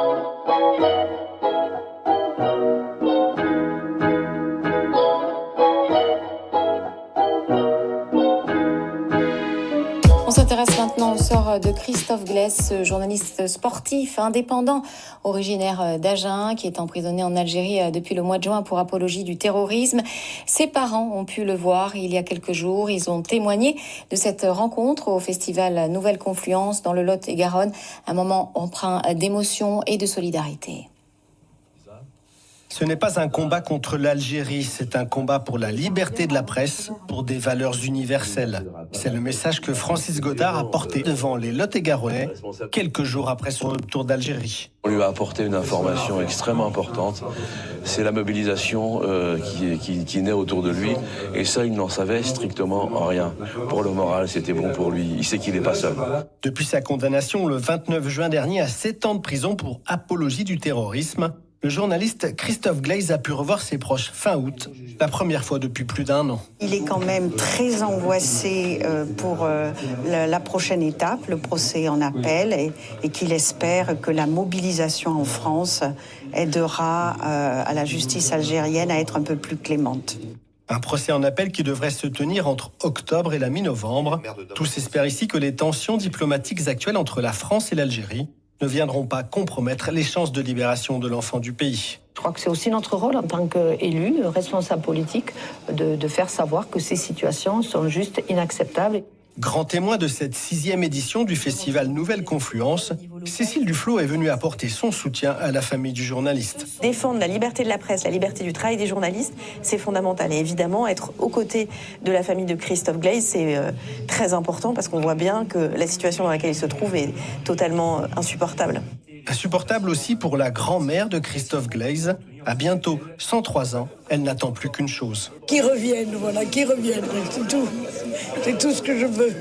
On s'intéresse maintenant au sort de Christophe Glaise, journaliste sportif indépendant, originaire d'Agen, qui est emprisonné en Algérie depuis le mois de juin pour apologie du terrorisme. Ses parents ont pu le voir il y a quelques jours. Ils ont témoigné de cette rencontre au festival Nouvelle Confluence dans le Lot-et-Garonne. Un moment empreint d'émotion et de solidarité. Ce n'est pas un combat contre l'Algérie, c'est un combat pour la liberté de la presse, pour des valeurs universelles. C'est le message que Francis Godard a porté devant les Lot-et-Garonnais quelques jours après son retour d'Algérie. On lui a apporté une information extrêmement importante, c'est la mobilisation qui naît autour de lui, et ça il n'en savait strictement rien. Pour le moral, c'était bon pour lui, il sait qu'il n'est pas seul. Depuis sa condamnation le 29 juin dernier à 7 ans de prison pour apologie du terrorisme, le journaliste Christophe Glaise a pu revoir ses proches fin août, la première fois depuis plus d'1 an. Il est quand même très angoissé pour la prochaine étape, le procès en appel, et qu'il espère que la mobilisation en France aidera à la justice algérienne à être un peu plus clémente. Un procès en appel qui devrait se tenir entre octobre et la mi-novembre. Tous espèrent ici que les tensions diplomatiques actuelles entre la France et l'Algérie ne viendront pas compromettre les chances de libération de l'enfant du pays. Je crois que c'est aussi notre rôle en tant qu'élus, responsables politiques, de faire savoir que ces situations sont juste inacceptables. Grand témoin de cette 6e édition du festival Nouvelle Confluence, Cécile Duflot est venue apporter son soutien à la famille du journaliste. Défendre la liberté de la presse, la liberté du travail des journalistes, c'est fondamental. Et évidemment, être aux côtés de la famille de Christophe Glaise, c'est très important parce qu'on voit bien que la situation dans laquelle il se trouve est totalement insupportable. Insupportable aussi pour la grand-mère de Christophe Glaise. À bientôt 103 ans, elle n'attend plus qu'une chose. Qu'ils reviennent, voilà, qu'ils reviennent, c'est tout. C'est tout ce que je veux.